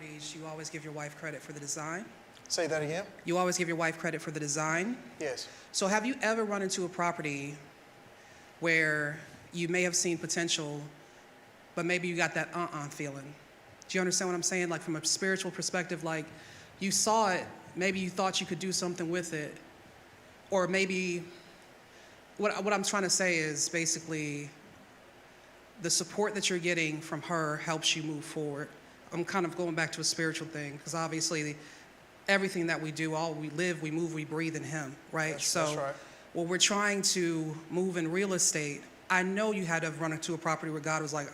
properties, you always give your wife credit for the design. Say that again? You always give your wife credit for the design. Yes. So have you ever run into a property where you may have seen potential, but maybe you got that feeling? Do you understand what I'm saying? Like from a spiritual perspective, like you saw it, maybe you thought you could do something with it, or maybe what I'm trying to say is basically the support that you're getting from her helps you move forward. I'm kind of going back to a spiritual thing because obviously everything that we do, all we live, we move, we breathe in Him, right? That's right. When we're trying to move in real estate, I know you had to have run into a property where God was like,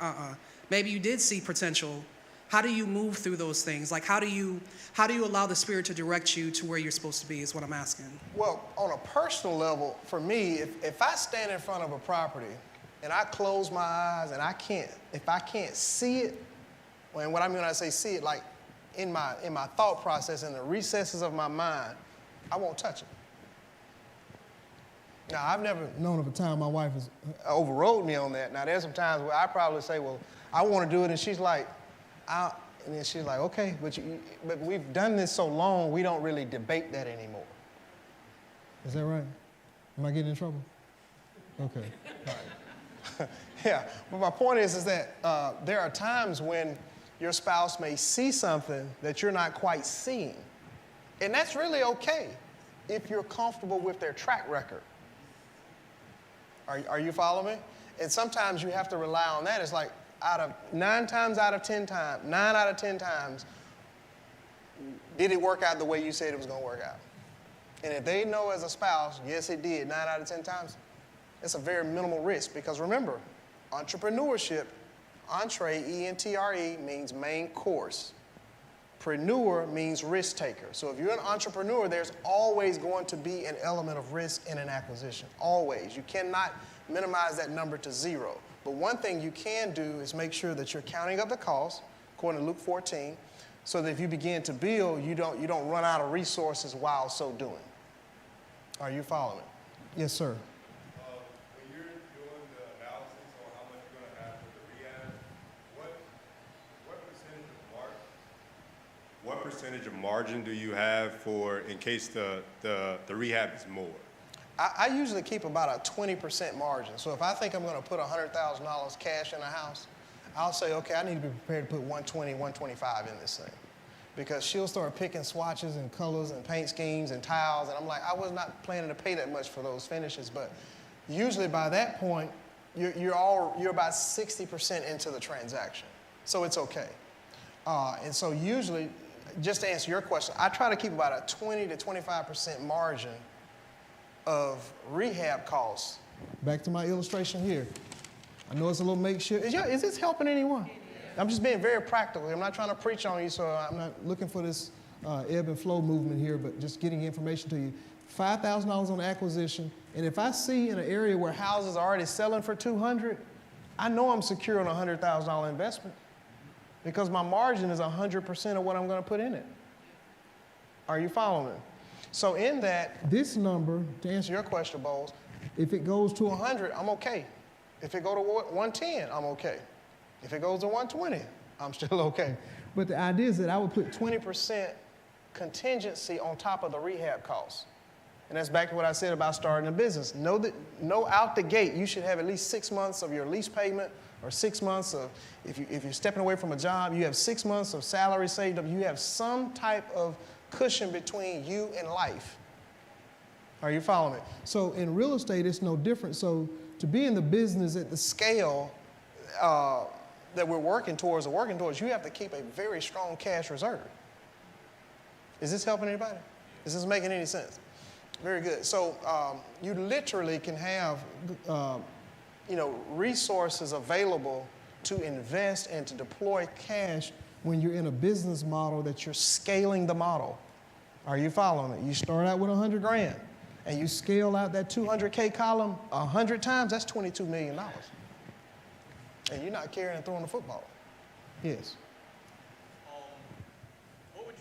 Maybe you did see potential. How do you move through those things? Like, how do you allow the Spirit to direct you to where you're supposed to be is what I'm asking. Well, on a personal level, for me, if I stand in front of a property and I close my eyes and if I can't see it, and what I mean when I say see it, like in my thought process, in the recesses of my mind, I won't touch it. Now, I've never known of a time my wife has overrode me on that. Now, there's some times where I probably say, well, I want to do it, and she's like, and then she's like, okay, but we've done this so long, we don't really debate that anymore. Is that right? Am I getting in trouble? Okay. All right. Yeah, but my point is that there are times when your spouse may see something that you're not quite seeing. And that's really okay if you're comfortable with their track record. Are you following me? And sometimes you have to rely on that. It's like 9 out of 10 times, did it work out the way you said it was going to work out? And if they know as a spouse, yes, it did, 9 out of 10 times, it's a very minimal risk. Because remember, entrepreneurship, entree, E-N-T-R-E, means main course. Preneur means risk taker. So if you're an entrepreneur, there's always going to be an element of risk in an acquisition. Always. You cannot minimize that number to 0. But one thing you can do is make sure that you're counting up the costs, according to Luke 14, so that if you begin to build, you don't run out of resources while so doing. Are you following me? Yes, sir. When you're doing the analysis on how much you're going to have for the rehab, what percentage of margin do you have for in case the rehab is more? I usually keep about a 20% margin. So if I think I'm going to put $100,000 cash in a house, I'll say, okay, I need to be prepared to put 120, 125 in this thing. Because she'll start picking swatches and colors and paint schemes and tiles, and I'm like, I was not planning to pay that much for those finishes, but usually by that point, you're about 60% into the transaction. So it's okay. And so usually, just to answer your question, I try to keep about a 20 to 25% margin of rehab costs. Back to my illustration here. I know it's a little makeshift. Is this helping anyone? I'm just being very practical. I'm not trying to preach on you, so I'm not looking for this ebb and flow movement here, but just getting information to you. $5,000 on acquisition, and if I see in an area where houses are already selling for $200,000, I know I'm secure on a $100,000 investment because my margin is 100% of what I'm going to put in it. Are you following me? So in that, this number, to answer your question, Bowles, if it goes to 100, I'm okay. If it go to 110, I'm okay. If it goes to 120, I'm still okay. But the idea is that I would put 20% contingency on top of the rehab costs. And that's back to what I said about starting a business. Know out the gate, you should have at least 6 months of your lease payment, or 6 months of, if you're stepping away from a job, you have 6 months of salary saved up. You have some type of cushion between you and life. Are you following me? So in real estate, it's no different. So to be in the business at the scale that we're working towards, you have to keep a very strong cash reserve. Is this helping anybody? Is this making any sense? Very good. So you literally can have resources available to invest and to deploy cash when you're in a business model that you're scaling the model. Are you following it? You start out with $100,000 and you scale out that 200K column 100 times, that's $22 million. And you're not carrying and throwing the football. Yes. What would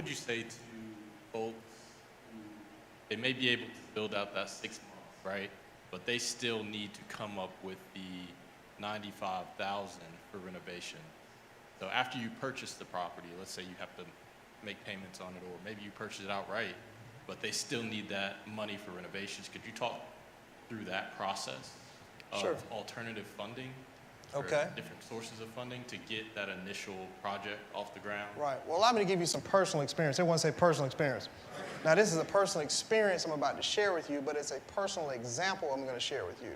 you say to folks who they may be able to build out that 6 months, right? But they still need to come up with the $95,000 for renovation. So after you purchase the property, let's say you have to make payments on it, or maybe you purchase it outright, but they still need that money for renovations. Could you talk through that process of Sure. alternative funding? Or Okay. different sources of funding to get that initial project off the ground? Right. Well, allow me to give you some personal experience. Everyone say personal experience. Now, this is a personal experience I'm about to share with you, but it's a personal example I'm going to share with you.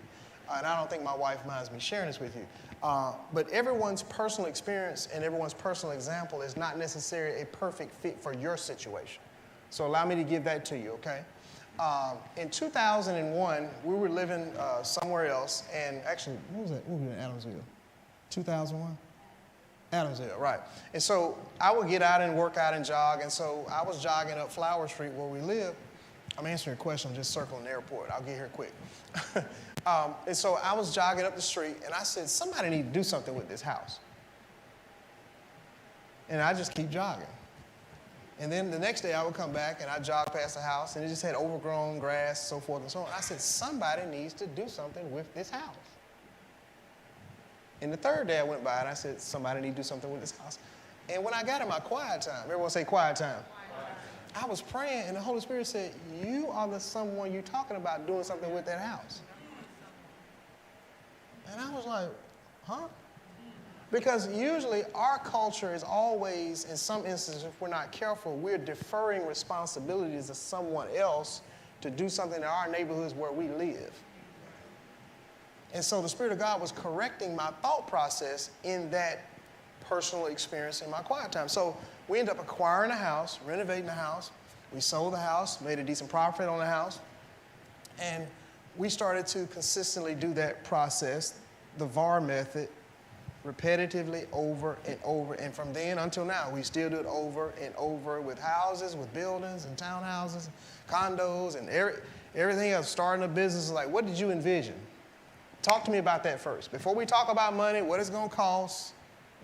And I don't think my wife minds me sharing this with you. But everyone's personal experience and everyone's personal example is not necessarily a perfect fit for your situation. So allow me to give that to you, okay? In 2001, we were living somewhere else, and actually, what was that? We were in Adamsville. 2001? Adamsville, right. And so I would get out and work out and jog, and so I was jogging up Flower Street where we live. I'm answering your question, I'm just circling the airport. I'll get here quick. And so I was jogging up the street, and I said, somebody need to do something with this house. And I just keep jogging. And then the next day I would come back and I'd jog past the house and it just had overgrown grass, so forth and so on. I said, somebody needs to do something with this house. And the third day I went by and I said, somebody needs to do something with this house. And when I got in my quiet time, everyone say quiet time. I was praying and the Holy Spirit said, you are the someone you're talking about doing something with that house. And I was like, huh? Because usually our culture is always, in some instances, if we're not careful, we're deferring responsibilities to someone else to do something in our neighborhoods where we live. And so the Spirit of God was correcting my thought process in that personal experience in my quiet time. So we ended up acquiring a house, renovating the house. We sold the house, made a decent profit on the house. And we started to consistently do that process, the VAR method, repetitively over and over. And from then until now, we still do it over and over with houses, with buildings and townhouses, condos, and everything else. Starting a business is like, what did you envision? Talk to me about that first. Before we talk about money, what it's going to cost,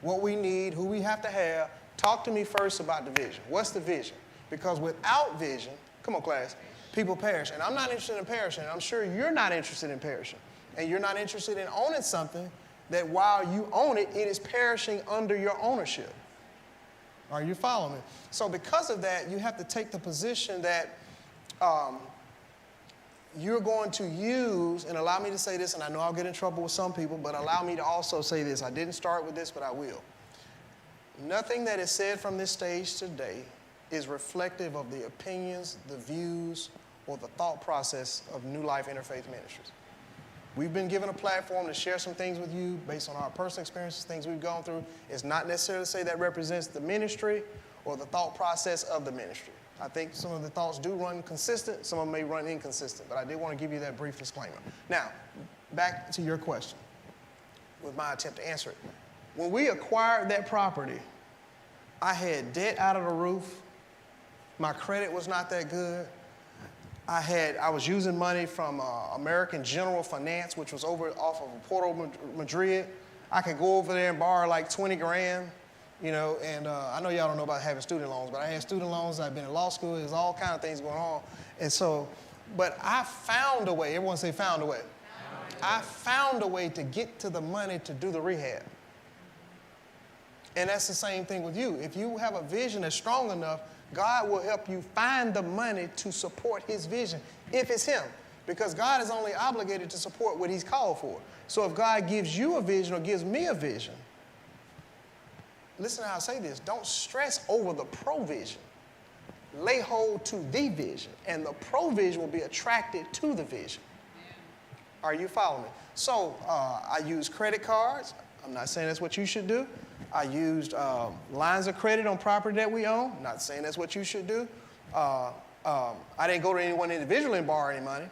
what we need, who we have to have, talk to me first about the vision. What's the vision? Because without vision, come on, class, people perish. And I'm not interested in perishing. I'm sure you're not interested in perishing. And you're not interested in owning something that while you own it, it is perishing under your ownership. Are you following me? So because of that, you have to take the position that you're going to use, and allow me to say this, and I know I'll get in trouble with some people, but allow me to also say this. I didn't start with this, but I will. Nothing that is said from this stage today is reflective of the opinions, the views, or the thought process of New Life Interfaith Ministries. We've been given a platform to share some things with you based on our personal experiences, things we've gone through. It's not necessarily to say that represents the ministry or the thought process of the ministry. I think some of the thoughts do run consistent, some of them may run inconsistent, but I did want to give you that brief disclaimer. Now, back to your question with my attempt to answer it. When we acquired that property, I had debt out of the roof. My credit was not that good. I was using money from American General Finance, which was over off of Porto Madrid. I could go over there and borrow like 20 grand, you know, and I know y'all don't know about having student loans, but I had student loans. I've been in law school. There's all kinds of things going on. And so, but I found a way. Everyone say found a way. I found a way to get to the money to do the rehab. And that's the same thing with you. If you have a vision that's strong enough, God will help you find the money to support his vision, if it's him. Because God is only obligated to support what he's called for. So if God gives you a vision or gives me a vision, listen to how I say this, don't stress over the provision. Lay hold to the vision, and the provision will be attracted to the vision. Are you following me? So I use credit cards. I'm not saying that's what you should do. I used lines of credit on property that we own. Not saying that's what you should do. I didn't go to anyone individually and borrow any money.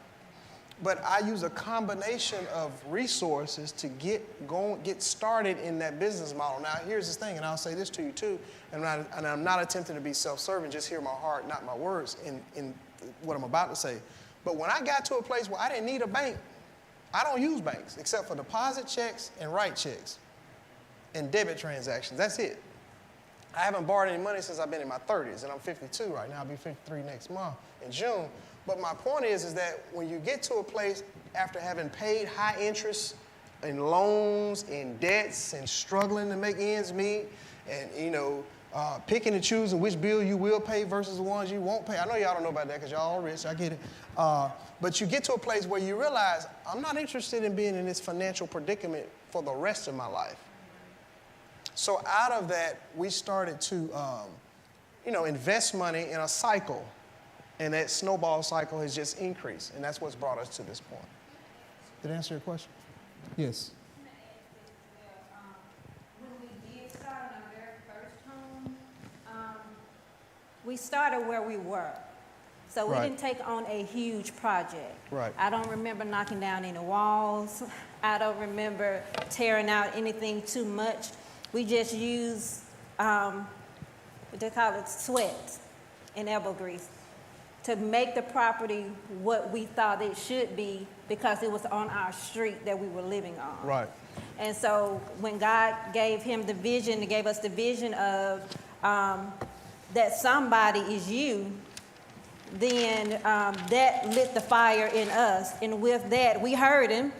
But I use a combination of resources to get started in that business model. Now, here's the thing, and I'll say this to you too, and I'm not attempting to be self-serving, just hear my heart, not my words in what I'm about to say. But when I got to a place where I didn't need a bank, I don't use banks except for deposit checks and write checks and debit transactions. That's it. I haven't borrowed any money since I've been in my 30s, and I'm 52 right now. I'll be 53 next month in June. But my point is that when you get to a place after having paid high interest in loans, in debts, and struggling to make ends meet, and picking and choosing which bill you will pay versus the ones you won't pay. I know y'all don't know about that because y'all all rich. I get it. But you get to a place where you realize, I'm not interested in being in this financial predicament for the rest of my life. So out of that, we started to, invest money in a cycle. And that snowball cycle has just increased. And that's what's brought us to this point. Did I answer your question? Yes. When we did start on our very first home, we started where we were. So we Right. didn't take on a huge project. Right. I don't remember knocking down any walls. I don't remember tearing out anything too much. We just used, what they call it, sweat and elbow grease to make the property what we thought it should be because it was on our street that we were living on. Right. And so when God gave him the vision, he gave us the vision of that somebody is you, then that lit the fire in us. And with that, we heard him,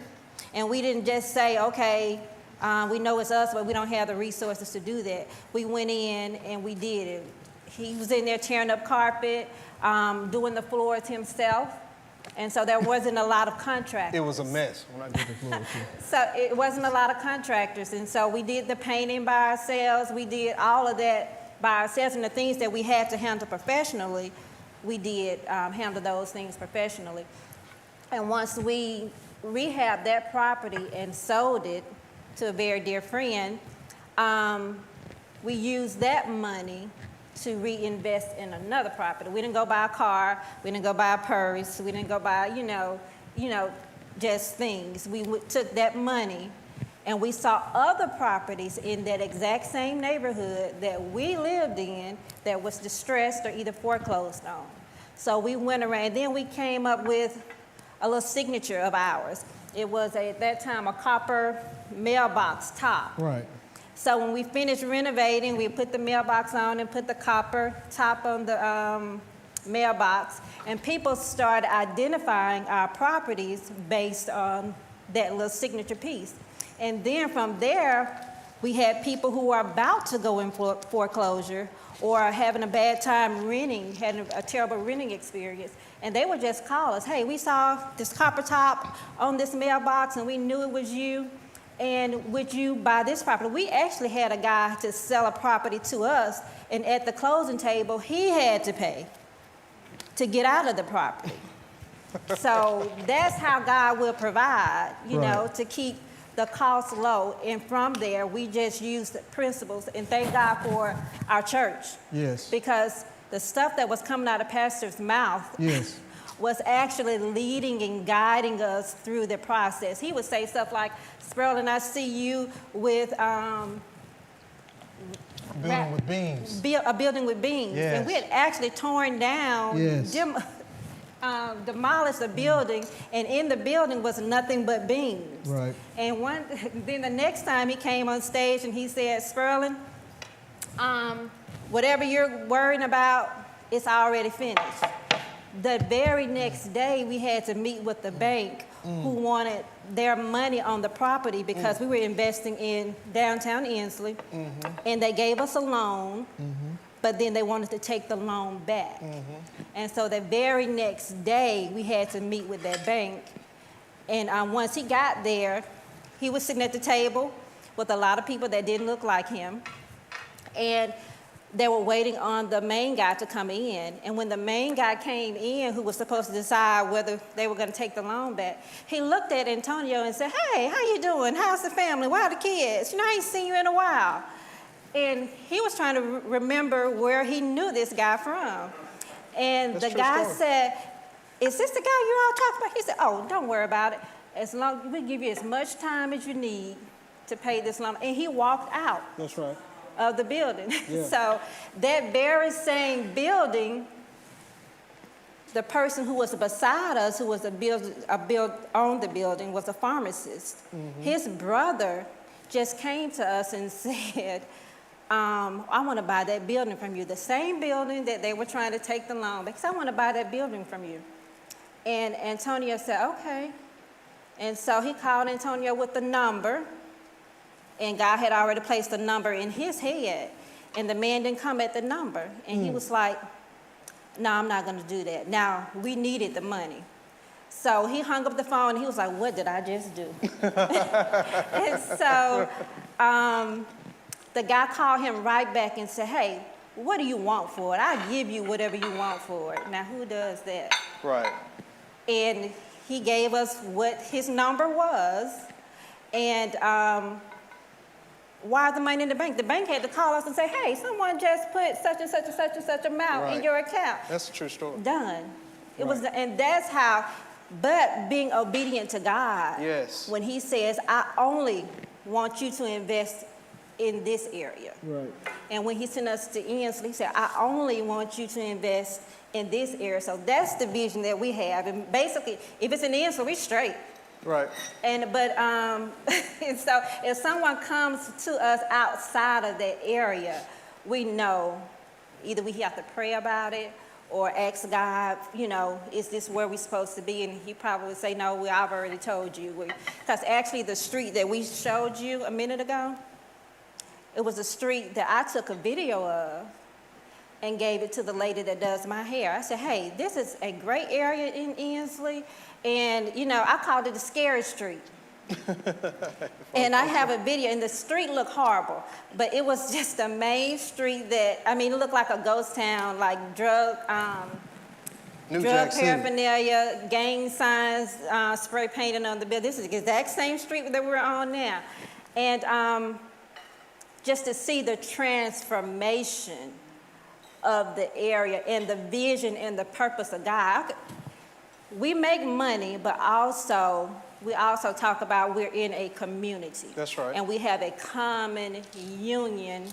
and we didn't just say, okay, we know it's us, but we don't have the resources to do that. We went in and we did it. He was in there tearing up carpet, doing the floors himself. And so there wasn't a lot of contractors. It was a mess when I did the floor too. So it wasn't a lot of contractors. And so we did the painting by ourselves. We did all of that by ourselves. And the things that we had to handle professionally, we did handle those things professionally. And once we rehabbed that property and sold it to a very dear friend, we used that money to reinvest in another property. We didn't go buy a car, we didn't go buy a purse, we didn't go buy, just things. We took that money and we saw other properties in that exact same neighborhood that we lived in that was distressed or either foreclosed on. So we went around, and then we came up with a little signature of ours. It was, at that time, a copper mailbox top. Right. So when we finished renovating, we put the mailbox on and put the copper top on the mailbox, and people started identifying our properties based on that little signature piece. And then from there, we had people who were about to go in foreclosure or having a bad time renting, having a terrible renting experience, and they would just call us, hey, we saw this copper top on this mailbox and we knew it was you. And would you buy this property? We actually had a guy to sell a property to us, and at the closing table, he had to pay to get out of the property. So that's how God will provide, Right. to keep the cost low. And from there, we just use the principles, and thank God for our church. Yes. Because the stuff that was coming out of pastor's mouth Yes. was actually leading and guiding us through the process. He would say stuff like, Sperlin, I see you with Building with beams. a building with beams. Yes. And we had actually torn down, Yes. demolished a building, and in the building was nothing but beams. Right. And then the next time he came on stage and he said, Sperlin, whatever you're worrying about, it's already finished. The very next day, we had to meet with the bank who wanted their money on the property because we were investing in downtown Inslee, and they gave us a loan, but then they wanted to take the loan back. And so the very next day, we had to meet with that bank. And once he got there, he was sitting at the table with a lot of people that didn't look like him. And they were waiting on the main guy to come in. And when the main guy came in, who was supposed to decide whether they were going to take the loan back, he looked at Antonio and said, hey, how you doing? How's the family? Where are the kids? I ain't seen you in a while. And he was trying to remember where he knew this guy from. And That's the true guy story. said, is this the guy you all talking about? He said, oh, don't worry about it. As long as we give you as much time as you need to pay this loan. And he walked out That's right. of the building. Yeah. So that very same building, the person who was beside us, who was owned the building, was a pharmacist. His brother just came to us and said, I want to buy that building from you. The same building that they were trying to take the loan, because I want to buy that building from you. And Antonio said, okay. And so he called Antonio with the number, and God had already placed the number in his head, and the man didn't come at the number. And he was like, no, I'm not going to do that. Now, we needed the money. So he hung up the phone, and he was like, what did I just do? And so the guy called him right back and said, hey, what do you want for it? I'll give you whatever you want for it. Now, who does that? Right. And he gave us what his number was, and why the money in the bank? The bank had to call us and say, hey, someone just put such and such and such and such amount in Right. your account. That's a true story. Done. It was, and that's how, but being obedient to God. Yes. When he says, I only want you to invest in this area. Right. And when he sent us to Inslee, he said, I only want you to invest in this area. So that's the vision that we have. And basically, if it's in Inslee, we're straight. Right. But and so if someone comes to us outside of that area, we know either we have to pray about it or ask God, you know, is this where we're supposed to be? And he probably would say, no, I've already told you. Because actually the street that we showed you a minute ago, it was a street that I took a video of and gave it to the lady that does my hair. I said, hey, this is a great area in Inslee. And, you know, I called it the scary street. And I have a video, and the street looked horrible. But it was just a main street that, I mean, it looked like a ghost town, like drug New Jack City. paraphernalia, gang signs, spray painted on the building. This is the exact same street that we're on now. And just to see the transformation of the area and the vision and the purpose of God. We make money, but we also talk about we're in a community. That's right. And we have a common union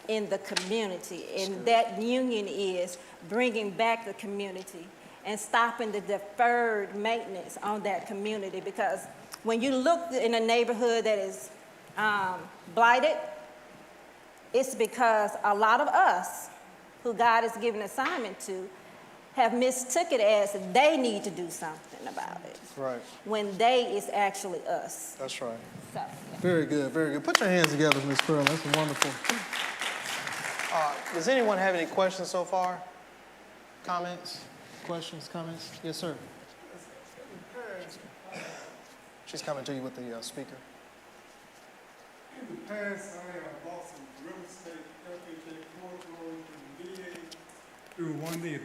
in the community. And that union is bringing back the community and stopping the deferred maintenance on that community. Because when you look in a neighborhood that is blighted, it's because a lot of us who God has given assignment to have mistook it as they need to do something about it. Right. When they is actually us. That's right. So, yeah. Very good, very good. Put your hands together, Ms. Pearl. That's wonderful. Does anyone have any questions so far? Comments? Questions, comments? Yes, sir. She's coming to you with the speaker. In the past, I have bought some real estate, FHA foreclosure, and VA through one dealer.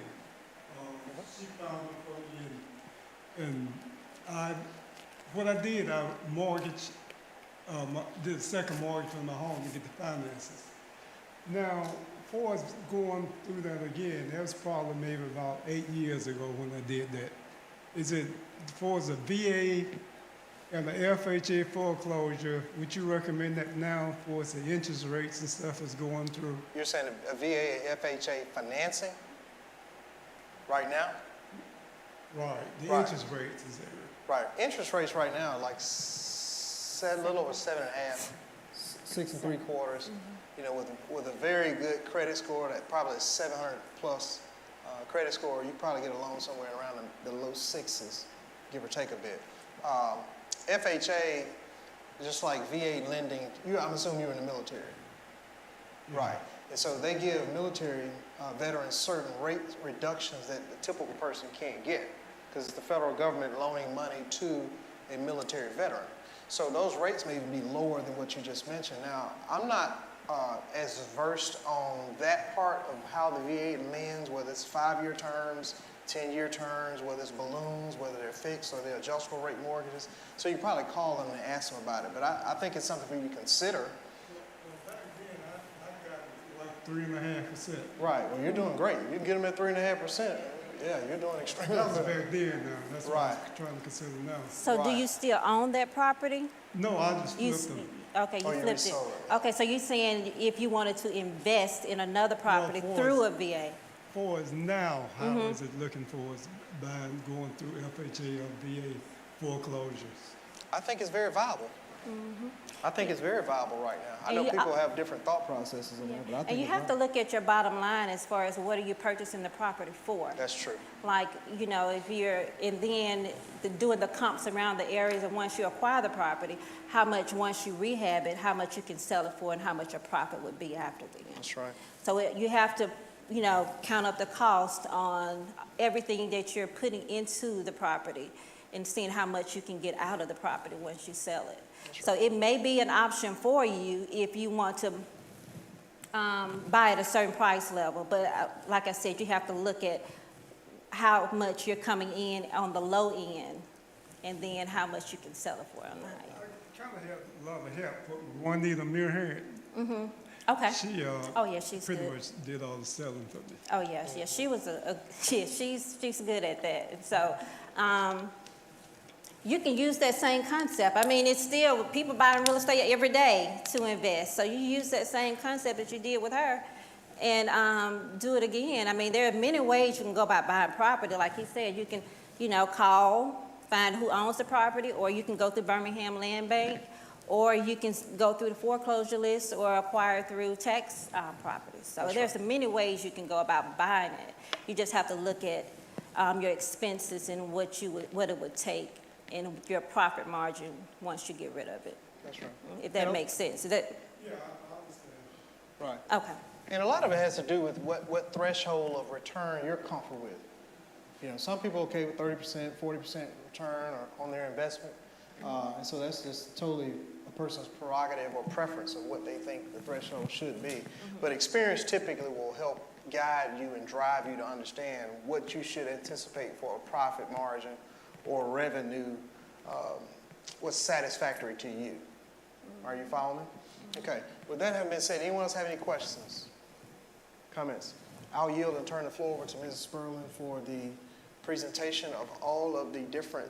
She found it for me, and what I did, I mortgaged, did a second mortgage on my home to get the finances. Now, for us going through that again, that was probably maybe about 8 years ago when I did that. Is it for the VA and the FHA foreclosure, would you recommend that now for the interest rates and stuff is going through? You're saying a VA and FHA financing right now? Right, the Right. interest rates is there. Right. Interest rates right now are like a little over 7.5, 6 3/4. You know, with a very good credit score, that probably is 700 plus credit score, you probably get a loan somewhere around the low 6s, give or take a bit. FHA, just like VA lending, I'm assuming you're in the military. Right. And so they give military veterans certain rate reductions that the typical person can't get because it's the federal government loaning money to a military veteran. So those rates may even be lower than what you just mentioned. Now, I'm not as versed on that part of how the VA lends, whether it's 5-year terms, 10-year terms, whether it's balloons, whether they're fixed or they're adjustable rate mortgages. So you probably call them and ask them about it. But I think it's something for you to consider. Well, back then, I got like 3.5%. Right. Well, you're doing great. You can get them at 3.5%. Yeah, you're doing extremely That was good. back then now. That's what Right. I'm trying to consider now. So do Right. you still own that property? No, I just You, flipped them. okay, Oh, you you flipped it. resold it. Okay, so you're saying if you wanted to invest in another property for through us. a VA? For us now, how is it looking for us buying, going through FHA or VA foreclosures? I think it's very viable. I think it's very viable right now. I And know you- people have different thought processes on that, but I think And you it's have to viable. look at your bottom line as far as what are you purchasing the property for? That's true. Like, you know, if you're, and then doing the comps around the areas, and once you acquire the property, how much, once you rehab it, how much you can sell it for and how much your profit would be after the end. That's right. So you have to, you know, count up the cost on everything that you're putting into the property and seeing how much you can get out of the property once you sell it. So it may be an option for you if you want to buy at a certain price level, but like I said, you have to look at how much you're coming in on the low end and then how much you can sell it for on the high end. I kind of had a lot of help with Juanita Muirhead. Okay. She, Oh, yeah, she's pretty good. much did all the selling for me. Oh, yes, yes, she was she's good at that. And so, you can use that same concept. I mean, it's still, people buying real estate every day to invest. So you use that same concept that you did with her and do it again. I mean, there are many ways you can go about buying property. Like he said, you can, you know, call, find who owns the property, or you can go through Birmingham Land Bank, or you can go through the foreclosure list or acquire through tax properties. So there's many ways you can go about buying it. You just have to look at your expenses and what it would take and your profit margin once you get rid of it, That's right. if that makes sense. Is that, Yeah, I understand. Right. okay. And a lot of it has to do with what threshold of return you're comfortable with. You know, some people are okay with 30%, 40% return on their investment. And so that's just totally a person's prerogative or preference of what they think the threshold should be. But experience typically will help guide you and drive you to understand what you should anticipate for a profit margin or revenue, what's satisfactory to you. Are you following me? Okay. With that having been said, anyone else have any questions, comments? I'll yield and turn the floor over to Mrs. Sperling for the presentation of all of the different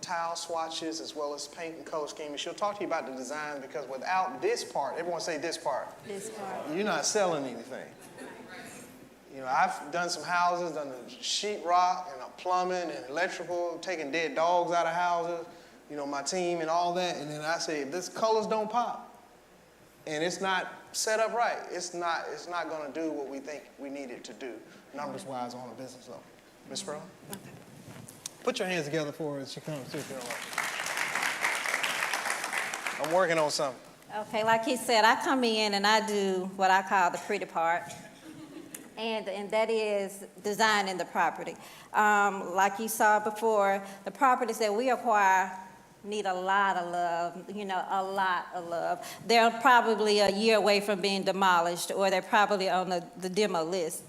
tile swatches as well as paint and color scheme. And she'll talk to you about the design, because without this part, everyone say this part, This part. you're not selling anything. You know, I've done some houses, done the sheetrock and plumbing and electrical, taking dead dogs out of houses, you know, my team and all that. And then I say, if this colors don't pop and it's not set up right, it's not going to do what we think we need it to do, numbers-wise on a business level. Ms. Sperling? Okay. Put your hands together for her as she comes through. I'm working on something. Okay, like he said, I come in and I do what I call the pretty part. And that is designing the property. Like you saw before, the properties that we acquire need a lot of love, you know, a lot of love. They're probably a year away from being demolished, or they're probably on the demo list.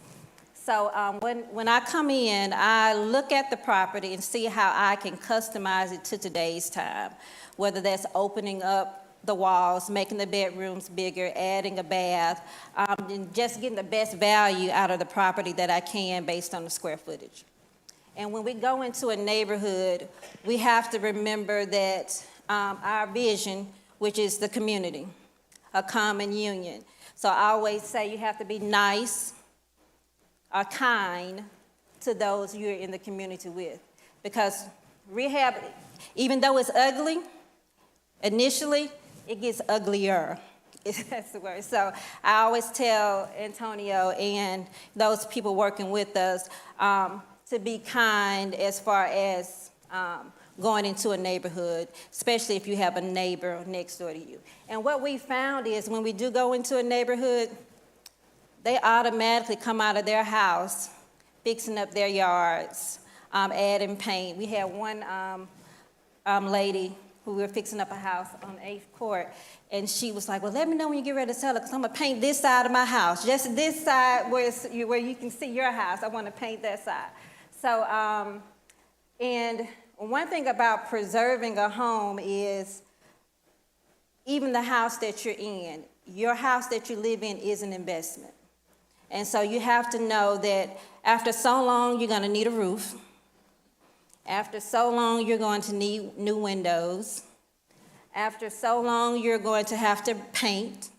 So when I come in, I look at the property and see how I can customize it to today's time, whether that's opening up the walls, making the bedrooms bigger, adding a bath, and just getting the best value out of the property that I can based on the square footage. And when we go into a neighborhood, we have to remember that our vision, which is the community, a common union. So I always say you have to be nice or kind to those you're in the community with. Because rehab, even though it's ugly, initially, it gets uglier. That's the word. So I always tell Antonio and those people working with us to be kind as far as going into a neighborhood, especially if you have a neighbor next door to you. And what we found is when we do go into a neighborhood, they automatically come out of their house fixing up their yards, adding paint. We had one lady who we were fixing up a house on 8th Court, and she was like, well, let me know when you get ready to sell it, because I'm going to paint this side of my house, just this side where you can see your house. I want to paint that side. So, and one thing about preserving a home is even the house that you're in, your house that you live in is an investment. And so you have to know that after so long, you're going to need a roof. After so long, you're going to need new windows. After so long, you're going to have to paint.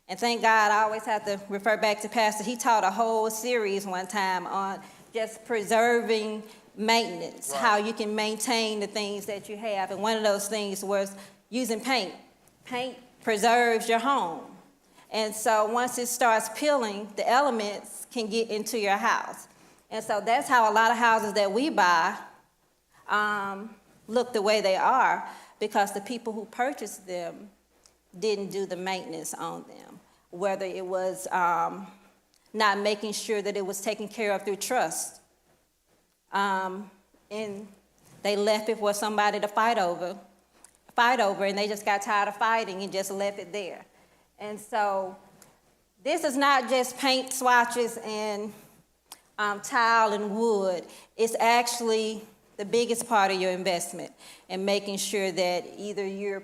And thank God, I always have to refer back to Pastor. He taught a whole series one time on just preserving maintenance, Right. how you can maintain the things that you have. And one of those things was using paint. Paint preserves your home. And so once it starts peeling, the elements can get into your house. And so that's how a lot of houses that we buy look the way they are, because the people who purchased them didn't do the maintenance on them, whether it was not making sure that it was taken care of through trust. And they left it for somebody to fight over, and they just got tired of fighting and just left it there. And so this is not just paint swatches and tile and wood. It's actually the biggest part of your investment, and making sure that either you're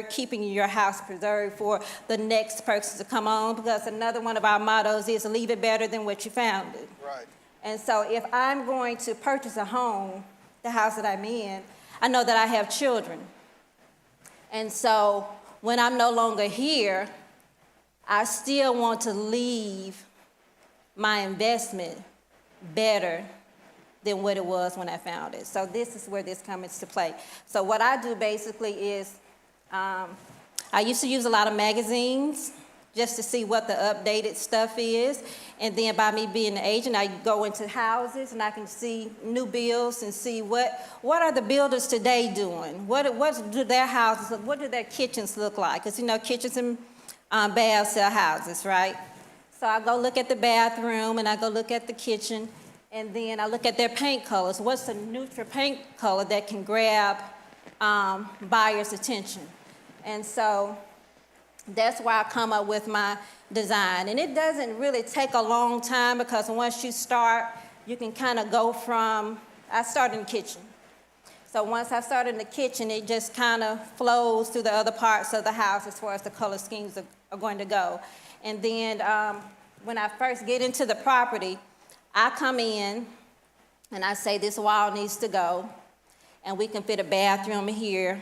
keeping your house preserved for the next person to come on, because another one of our mottos is leave it better than what you found it. Right. And so if I'm going to purchase a home, the house that I'm in, I know that I have children. And so when I'm no longer here, I still want to leave my investment better than what it was when I found it. So this is where this comes into play. So what I do basically is, I used to use a lot of magazines just to see what the updated stuff is. And then by me being an agent, I go into houses and I can see new builds and see what are the builders today doing? What do their houses look, what do their kitchens look like? Because, you know, kitchens and baths sell houses, right? So I go look at the bathroom and I go look at the kitchen, and then I look at their paint colors. What's the neutral paint color that can grab buyers' attention? And so that's why I come up with my design. And it doesn't really take a long time, because once you start, you can kind of go from, I start in the kitchen. So once I start in the kitchen, it just kind of flows through the other parts of the house as far as the color schemes are going to go. And then when I first get into the property, I come in and I say this wall needs to go, and we can fit a bathroom here.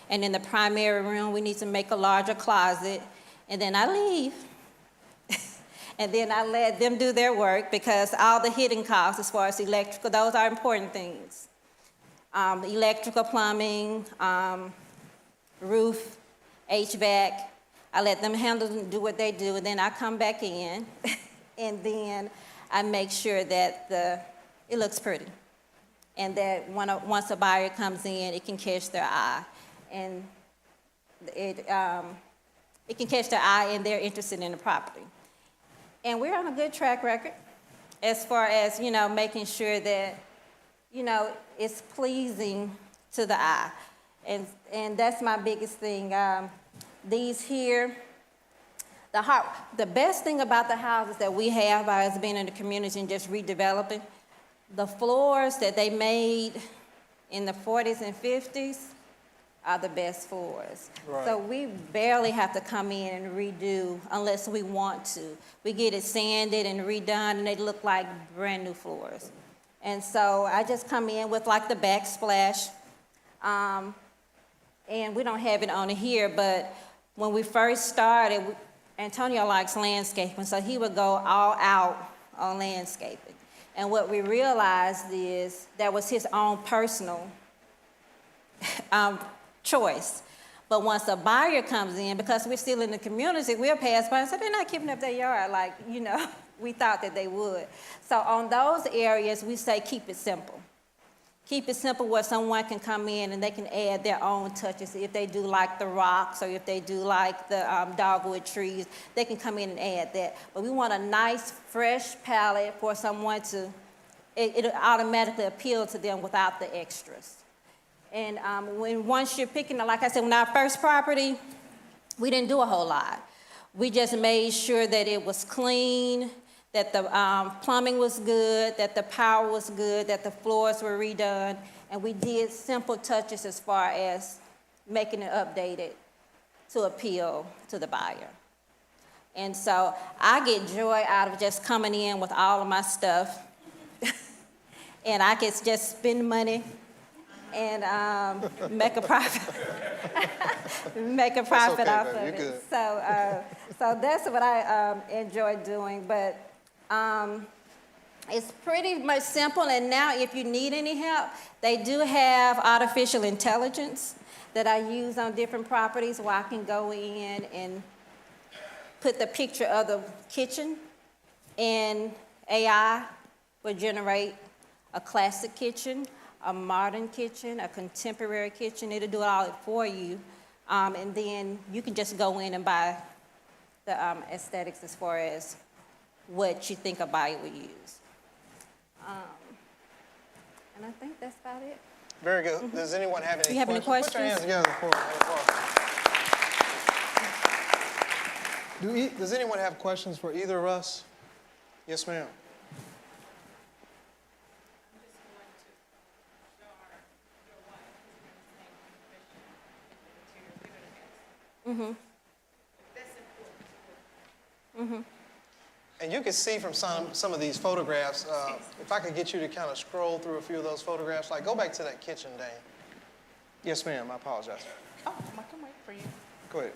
And in the primary room, we need to make a larger closet. And then I leave. And then I let them do their work, because all the hidden costs as far as electrical, those are important things. Electrical, plumbing, roof, HVAC, I let them handle and do what they do, and then I come back in, and then I make sure that it looks pretty, and that once a buyer comes in, it can catch their eye, and it can catch their eye, and they're interested in the property. And we're on a good track record as far as, you know, making sure that, you know, it's pleasing to the eye. And that's my biggest thing. These here, the best thing about the houses that we have as being in the community and just redeveloping, the floors that they made in the 40s and 50s are the best floors. Right. So we barely have to come in and redo unless we want to. We get it sanded and redone, and they look like brand new floors. And so I just come in with like the backsplash, and we don't have it on here, but when we first started, Antonio likes landscaping, so he would go all out on landscaping. And what we realized is that was his own personal choice. But once a buyer comes in, because we're still in the community, we'll pass by and say, they're not keeping up their yard like, you know, we thought that they would. So on those areas, we say keep it simple. Keep it simple where someone can come in and they can add their own touches. If they do like the rocks, or if they do like the dogwood trees, they can come in and add that. But we want a nice, fresh palette for someone to, it'll automatically appeal to them without the extras. And once you're picking, like I said, when our first property, we didn't do a whole lot. We just made sure that it was clean, that the plumbing was good, that the power was good, that the floors were redone, and we did simple touches as far as making it updated to appeal to the buyer. And so I get joy out of just coming in with all of my stuff, and I can just spend money and make a profit. Make a profit off of it. Good. So that's what I enjoy doing. But It's pretty much simple, and now if you need any help, they do have artificial intelligence that I use on different properties where I can go in and put the picture of the kitchen, and AI will generate a classic kitchen, a modern kitchen, a contemporary kitchen. It'll do it all for you, and then you can just go in and buy the aesthetics as far as what you think a buyer would use. And I think that's about it. Very good. Does anyone have any Do you have any questions? Put your hands questions? together for Does anyone have questions for either of us? Yes, ma'am. And you can see from some of these photographs, if I could get you to kind of scroll through a few of those photographs, like go back to that kitchen, Dane. Yes, ma'am, I apologize. Oh, I can wait for you. Go ahead.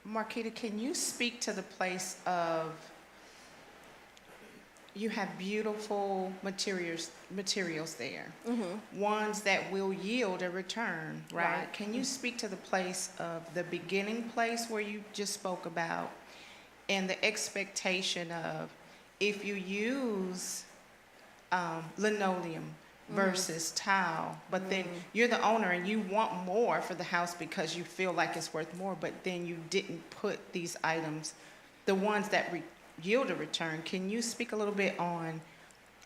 Marquita, can you speak to the place of, you have beautiful materials there, ones that will yield a return, right? Can you speak to the place of the beginning place where you just spoke about, and the expectation of if you use linoleum versus tile, but then you're the owner and you want more for the house because you feel like it's worth more, but then you didn't put these items, the ones that yield a return. Can you speak a little bit on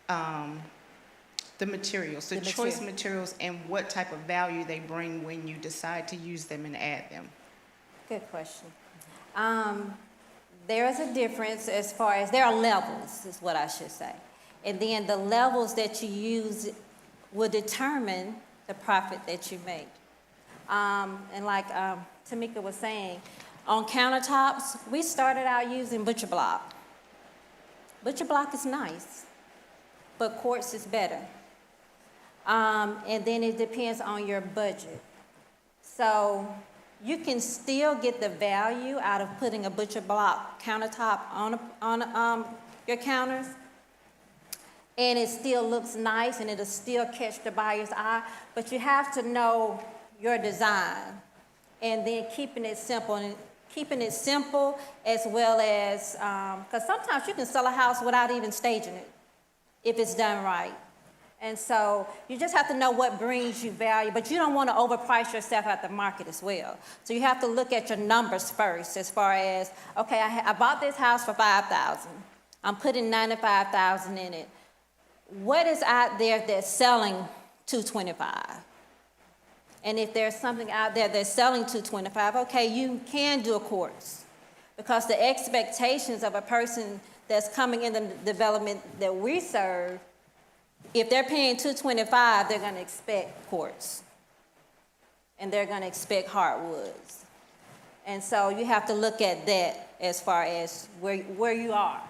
the materials, the choice materials, and what type of value they bring when you decide to use them and add them? Good question. There is a difference as far as, there are levels, is what I should say. And then the levels that you use will determine the profit that you make. And like Tamika was saying, on countertops, we started out using butcher block. Butcher block is nice, but quartz is better. And then it depends on your budget. So you can still get the value out of putting a butcher block countertop on your counters, and it still looks nice and it'll still catch the buyer's eye, but you have to know your design, and then keeping it simple as well as, because sometimes you can sell a house without even staging it if it's done right. And so you just have to know what brings you value, but you don't want to overprice yourself at the market as well. So you have to look at your numbers first as far as, okay, I bought this house for $5,000. I'm putting $95,000 in it. What is out there that's selling $225,000? And if there's something out there that's selling $225,000, okay, you can do a quartz, because the expectations of a person that's coming in the development that we serve, if they're paying $225,000, they're going to expect quartz, and they're going to expect hardwoods. And so you have to look at that as far as where you are.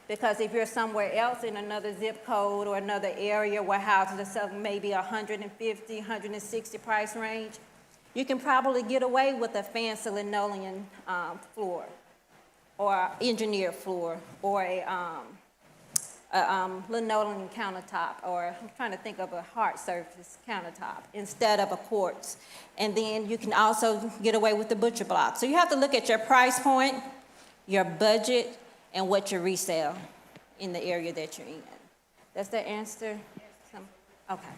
Because if you're somewhere else in another zip code or another area where houses are selling maybe $150,000, $160,000 price range, you can probably get away with a fancy linoleum floor or engineered floor or a linoleum countertop, or I'm trying to think of a hard surface countertop instead of a quartz. And then you can also get away with the butcher block. So you have to look at your price point, your budget, and what you resell in the area that you're in. That's the answer? Okay.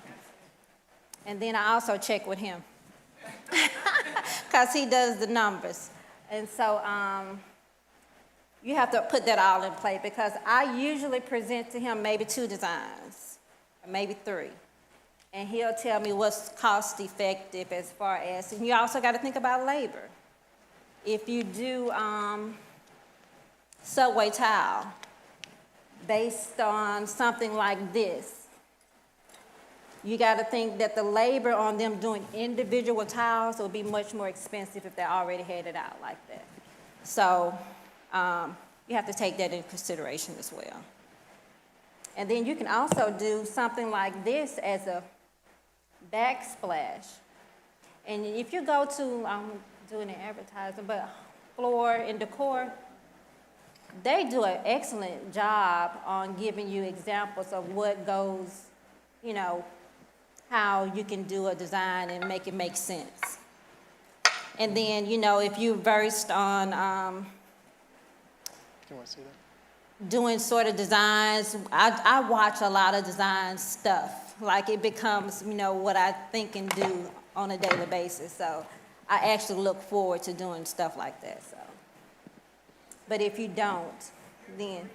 And then I also check with him because he does the numbers. And so you have to put that all in play, because I usually present to him maybe 2 designs, or maybe 3. And he'll tell me what's cost effective as far as, and you also got to think about labor. If you do subway tile based on something like this, you got to think that the labor on them doing individual tiles will be much more expensive if they already had it out like that. So you have to take that into consideration as well. And then you can also do something like this as a backsplash. And if you go to, I'm doing an advertising, but Floor and Decor, They do an excellent job on giving you examples of what goes, you know, how you can do a design and make it make sense. And then, you know, if you're versed on You want to see that? doing sort of designs, I watch a lot of design stuff. Like it becomes, you know, what I think and do on a daily basis. So I actually look forward to doing stuff like that. So, but if you don't, then.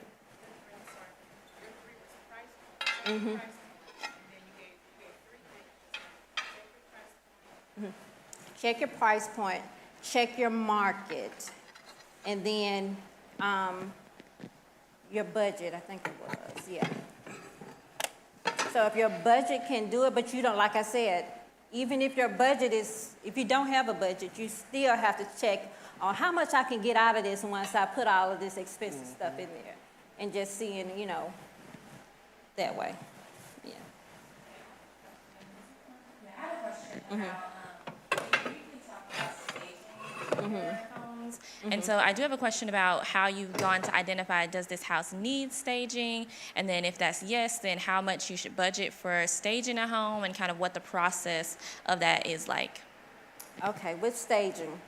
Check your price point, check your market, and then your budget, I think it was, yeah. So if your budget can do it, but you don't, like I said, even if your budget is, if you don't have a budget, you still have to check on how much I can get out of this once I put all of this expensive stuff in there. And just seeing, you know, that way, yeah. I have a question about, you can talk about staging homes. And so I do have a question about how you've gone to identify, does this house need staging? And then if that's yes, then how much you should budget for staging a home and kind of what the process of that is like. Okay, with staging,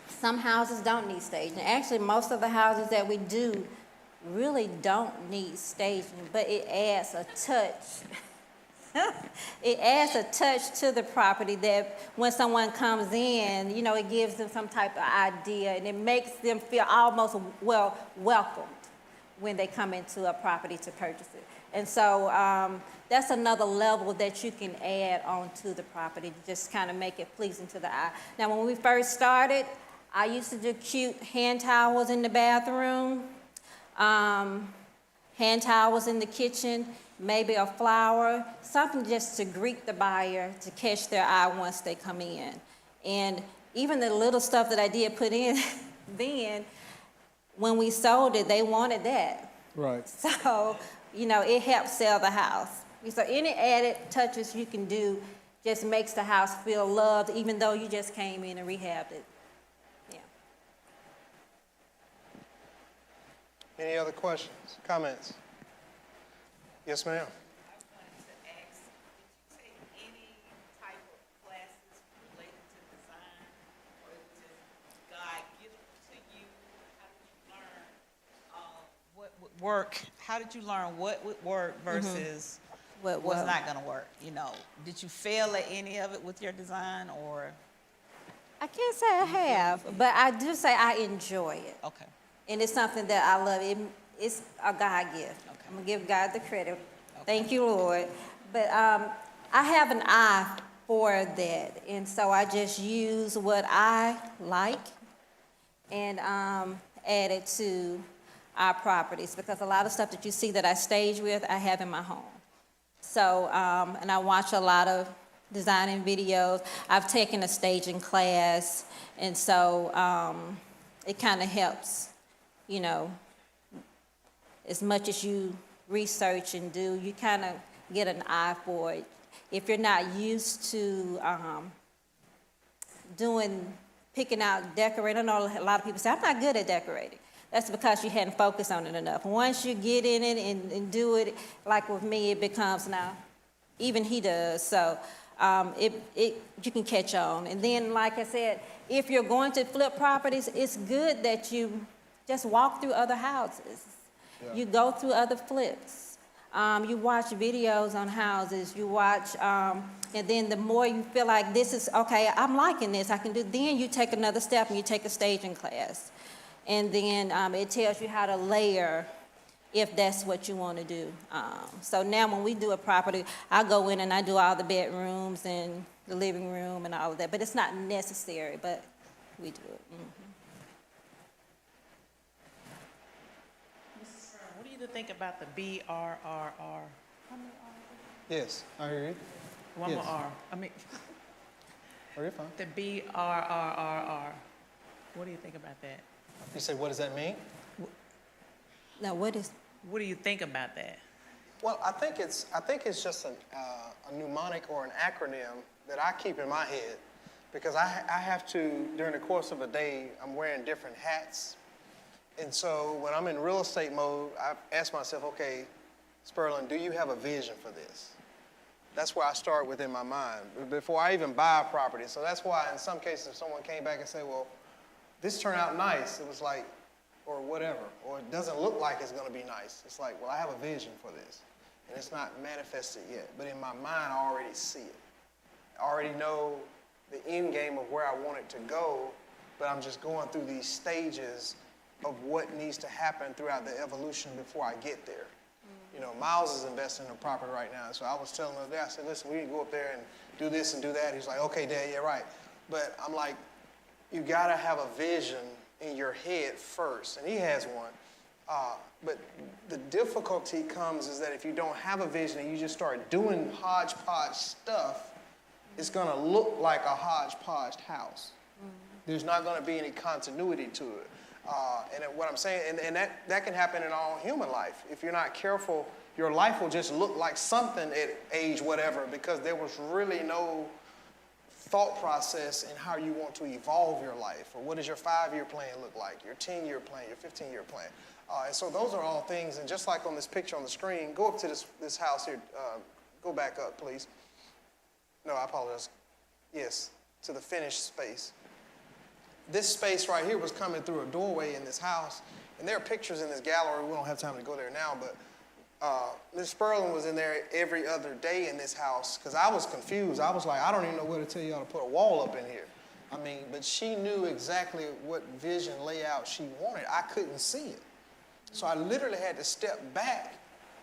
some houses don't need staging. Actually, most of the houses that we do really don't need staging, but it adds a touch. It adds a touch to the property that when someone comes in, you know, it gives them some type of idea and it makes them feel almost welcomed when they come into a property to purchase it. And so that's another level that you can add on to the property to just kind of make it pleasing to the eye. Now, when we first started, I used to do cute hand towels in the bathroom, hand towels in the kitchen, maybe a flower, something just to greet the buyer, to catch their eye once they come in. And even the little stuff that I did put in then, when we sold it, they wanted that. Right. So, you know, it helps sell the house. So any added touches you can do just makes the house feel loved, even though you just came in and rehabbed it. Yeah. Any other questions, comments? Yes, ma'am. I wanted to ask, did you take any type of classes related to design, or did God give it to you? How did you learn what would work? How did you learn what would work versus What what's not going to work? You know, did you fail at any of it with your design, or? I can't say I have, but I do say I enjoy it. Okay. And it's something that I love. It's a God gift. Okay. I'm going to give God the credit. Thank you, Lord. But I have an eye for that. And so I just use what I like and add it to our properties. Because a lot of stuff that you see that I stage with, I have in my home. So, and I watch a lot of designing videos. I've taken a staging class. And so it kind of helps, you know, as much as you research and do, you kind of get an eye for it. If you're not used to picking out, decorating, I know a lot of people say, I'm not good at decorating. That's because you hadn't focused on it enough. Once you get in it and do it, like with me, it becomes now, even he does. So you can catch on. And then, like I said, if you're going to flip properties, it's good that you just walk through other houses. Yeah. You go through other flips. You watch videos on houses. You watch, and then the more you feel like this is, okay, I'm liking this, I can do, then you take another step and you take a staging class. And then it tells you how to layer if that's what you want to do. So now when we do a property, I go in and I do all the bedrooms and the living room and all of that, but it's not necessary, but we do it. Mm-hmm. What do you think about the BRRR? How many R's? Yes, I hear you. One Yes. more R. I mean, Are you fine? the BRRRR. What do you think about that? You say, what does that mean? Now, what do you think about that? Well, I think it's just a mnemonic or an acronym that I keep in my head because I have to, during the course of a day, I'm wearing different hats. And so when I'm in real estate mode, I ask myself, okay, Sperlin, do you have a vision for this? That's where I start within my mind before I even buy a property. So that's why in some cases, if someone came back and said, well, this turned out nice, it was like, or whatever, or it doesn't look like it's going to be nice. It's like, well, I have a vision for this, and it's not manifested yet. But in my mind, I already see it. I already know the end game of where I want it to go, but I'm just going through these stages of what needs to happen throughout the evolution before I get there. You know, Miles is investing in a property right now, so I was telling him the other day, I said, listen, we can go up there and do this and do that. He's like, okay, Dad, yeah, right. But I'm like, you gotta have a vision in your head first, and he has one. But the difficulty comes is that if you don't have a vision and you just start doing hodgepodge stuff, it's gonna look like a hodgepodge house. There's not gonna be any continuity to it. And what I'm saying, and that can happen in all human life. If you're not careful, your life will just look like something at age whatever, because there was really no thought process in how you want to evolve your life, or what does your 5-year plan look like, your 10-year plan, your 15-year plan. And so those are all things, and just like on this picture on the screen, go up to this house here, go back up, please. No, I apologize. Yes, to the finished space. This space right here was coming through a doorway in this house, and there are pictures in this gallery. We don't have time to go there now, but Ms. Sperlin was in there every other day in this house, because I was confused. I was like, I don't even know where to tell y'all to put a wall up in here. I mean, but she knew exactly what vision layout she wanted. I couldn't see it. So I literally had to step back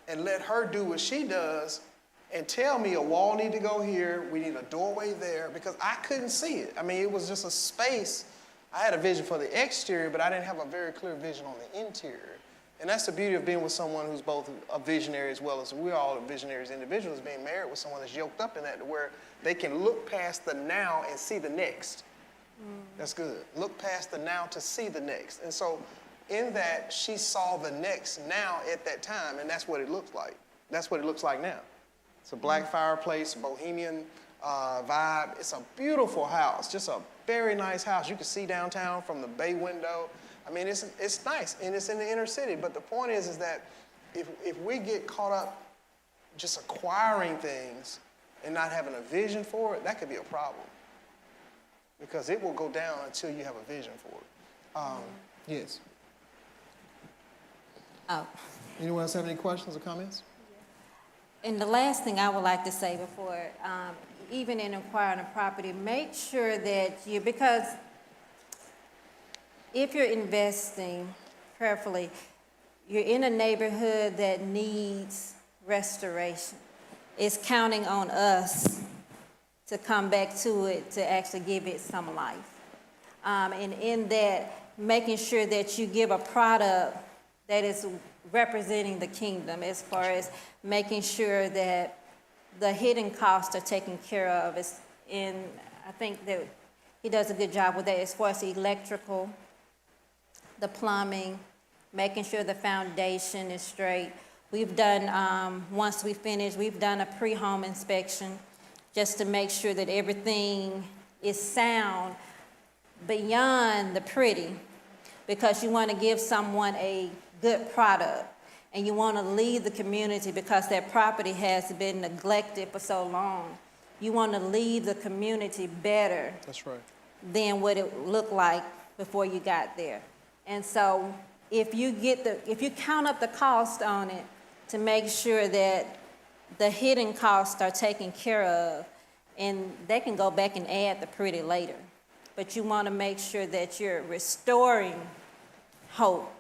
and let her do what she does and tell me a wall need to go here, we need a doorway there, because I couldn't see it. I mean, it was just a space. I had a vision for the exterior, but I didn't have a very clear vision on the interior. And that's the beauty of being with someone who's both a visionary as well as we're all visionaries individuals, being married with someone that's yoked up in that, where they can look past the now and see the next. That's good. Look past the now to see the next. And so in that, she saw the next now at that time, and that's what it looks like. That's what it looks like now. It's a black fireplace, bohemian vibe. It's a beautiful house, just a very nice house. You can see downtown from the bay window. I mean, it's nice, and it's in the inner city. But the point is that if we get caught up just acquiring things and not having a vision for it, that could be a problem, because it will go down until you have a vision for it. Yes. Oh. Anyone else have any questions or comments? And the last thing I would like to say before, even in acquiring a property, make sure that because if you're investing prayerfully, you're in a neighborhood that needs restoration. It's counting on us to come back to it, to actually give it some life. And in that, making sure that you give a product that is representing the kingdom, as far as making sure that the hidden costs are taken care of. And I think that he does a good job with that, as far as the electrical, the plumbing, making sure the foundation is straight. We've done, once we finish, we've done a pre-home inspection just to make sure that everything is sound beyond the pretty, because you want to give someone a good product, and you want to leave the community, because that property has been neglected for so long. You want to leave the community better. That's right. Than what it looked like before you got there. And so if you count up the cost on it to make sure that the hidden costs are taken care of, and they can go back and add the pretty later. But you want to make sure that you're restoring hope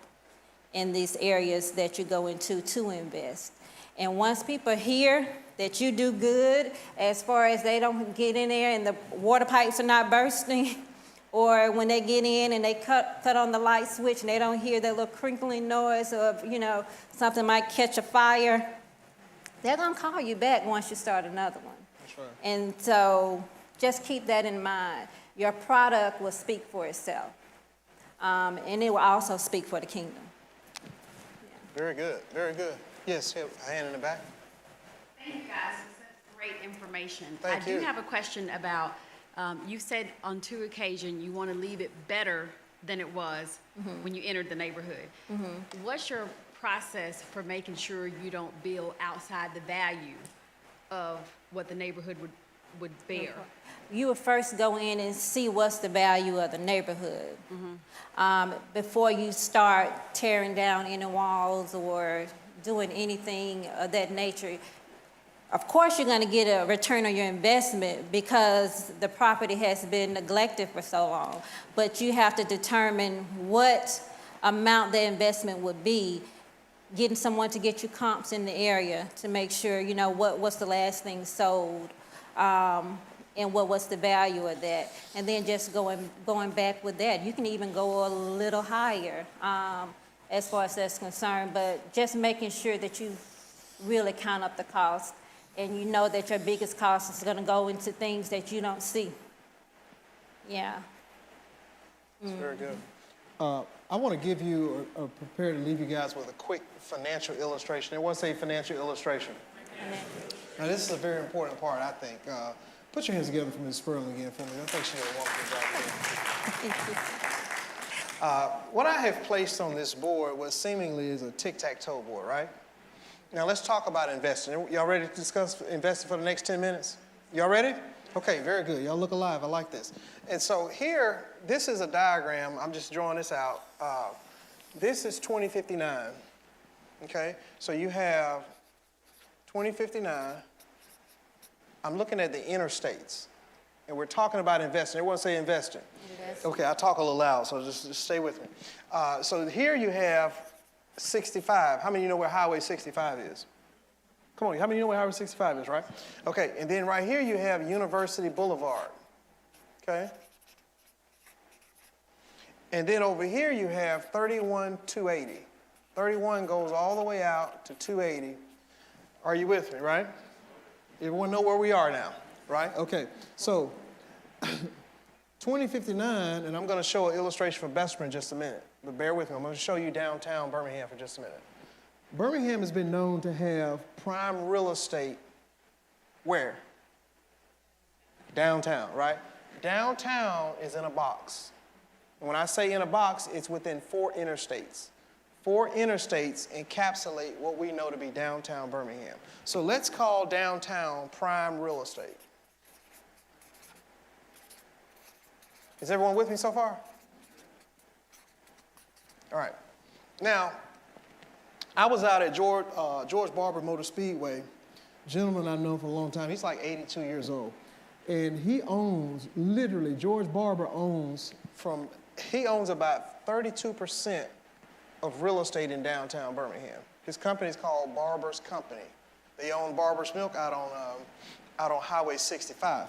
in these areas that you go into to invest. And once people hear that you do good, as far as they don't get in there and the water pipes are not bursting, or when they get in and they cut on the light switch and they don't hear that little crinkling noise of, something might catch a fire, they're gonna call you back once you start another one. That's right. And so just keep that in mind. Your product will speak for itself. And it will also speak for the kingdom. Very good, very good. Yes, a hand in the back. Thank you, guys. This is great information. Thank you. I do have a question about, you said on 2 occasions you want to leave it better than it was when you entered the neighborhood. What's your process for making sure you don't build outside the value of what the neighborhood would bear? You would first go in and see what's the value of the neighborhood before you start tearing down any walls or doing anything of that nature. Of course, you're going to get a return on your investment because the property has been neglected for so long, but you have to determine what amount the investment would be, getting someone to get you comps in the area to make sure, you know, what's the last thing sold, and what's the value of that, and then just going back with that. You can even go a little higher as far as that's concerned, but just making sure that you really count up the cost, and you know that your biggest cost is going to go into things that you don't see. Yeah. That's very good. I want to give you, or prepare to leave you guys with a quick financial illustration. Everyone say financial illustration. Now, this is a very important part, I think. Put your hands together for Ms. Sperling again for me. I think she did a wonderful job there. What I have placed on this board, what seemingly is a tic-tac-toe board, right? Now, let's talk about investing. Y'all ready to discuss investing for the next 10 minutes? Y'all ready? Okay, very good. Y'all look alive. I like this. And so here, this is a diagram. I'm just drawing this out. This is 2059, okay? So you have 2059. I'm looking at the interstates, and we're talking about investing. Everyone say investing. Okay, I talk a little loud, so just stay with me. So here you have 65. How many of you know where Highway 65 is? Come on, how many of you know where Highway 65 is, right? Okay, and then right here you have University Boulevard, okay? And then over here you have 31280. 31 goes all the way out to 280. Are you with me, right? Everyone know where we are now, right? Okay, so 2059, and I'm going to show an illustration for Bessemer in just a minute, but bear with me. I'm going to show you downtown Birmingham for just a minute. Birmingham has been known to have prime real estate where? Downtown, right? Downtown is in a box. And when I say in a box, it's within 4 interstates. 4 interstates encapsulate what we know to be downtown Birmingham. So let's call downtown prime real estate. Is everyone with me so far? All right. Now, I was out at George Barber Motor Speedway, gentleman I've known for a long time. He's like 82 years old. And he owns, literally, George Barber owns about 32% of real estate in downtown Birmingham. His company is called Barber's Company. They own Barber's Milk out on Highway 65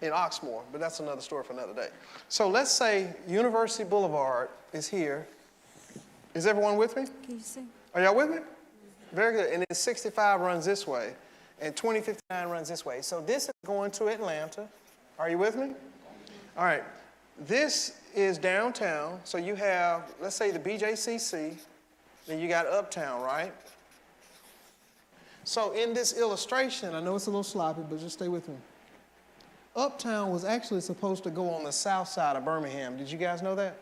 in Oxmoor, but that's another story for another day. So let's say University Boulevard is here. Is everyone with me? Can you see? Are y'all with me? Very good. And then 65 runs this way, and 2059 runs this way. So this is going to Atlanta. Are you with me? All right. This is downtown. So you have, let's say, the BJCC. Then you got Uptown, right? So in this illustration, I know it's a little sloppy, but just stay with me. Uptown was actually supposed to go on the south side of Birmingham. Did you guys know that?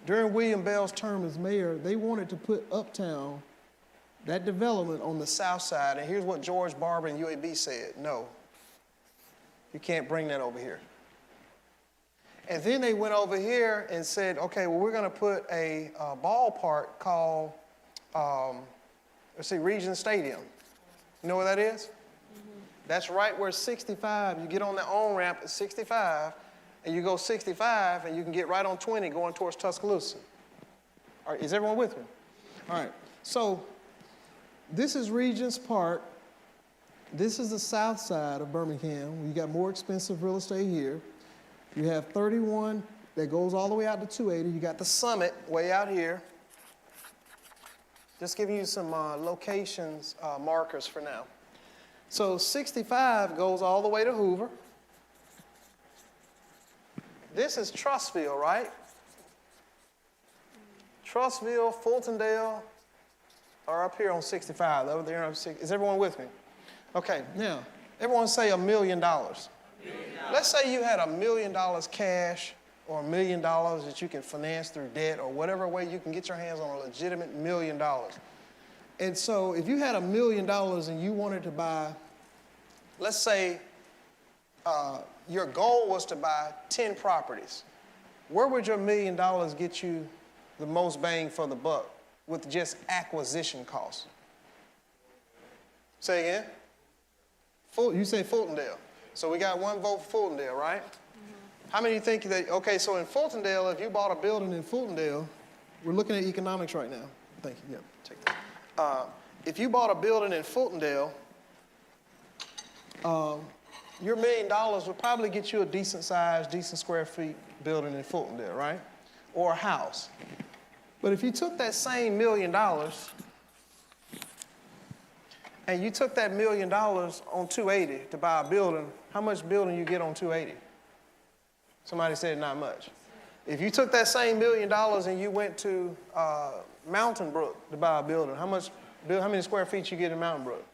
During William Bell's term as mayor, they wanted to put Uptown, that development, on the south side. And here's what George Barber and UAB said: no, you can't bring that over here. And then they went over here and said, okay, well, we're going to put a ballpark called, Regent Stadium. You know where that is? That's right where 65, you get on the on-ramp at 65, and you go 65, and you can get right on 20 going towards Tuscaloosa. All right, is everyone with me? All right, so this is Regents Park. This is the south side of Birmingham. You got more expensive real estate here. You have 31 that goes all the way out to 280. You got the Summit way out here. Just giving you some locations, markers for now. So 65 goes all the way to Hoover. This is Trussville, right? Trussville, Fultondale are up here on 65. Over there on 60. Is everyone with me? Okay, now, everyone say $1 million. Let's say you had $1 million cash or $1 million that you can finance through debt or whatever way you can get your hands on a legitimate $1 million. And so if you had $1 million and you wanted to buy, let's say your goal was to buy 10 properties, where would your $1 million get you the most bang for the buck with just acquisition costs? Say again? You say Fultondale. So we got one vote for Fultondale, right? How many think that, okay, so in Fultondale, if you bought a building in Fultondale, we're looking at economics right now. Thank you, yep, take that. If you bought a building in Fultondale, your $1 million would probably get you a decent size, decent square feet building in Fultondale, right? Or a house. But if you took that same $1 million and you took that $1 million on 280 to buy a building, how much building you get on 280? Somebody said not much. If you took that same $1 million and you went to Mountain Brook to buy a building, how many square feet you get in Mountain Brook?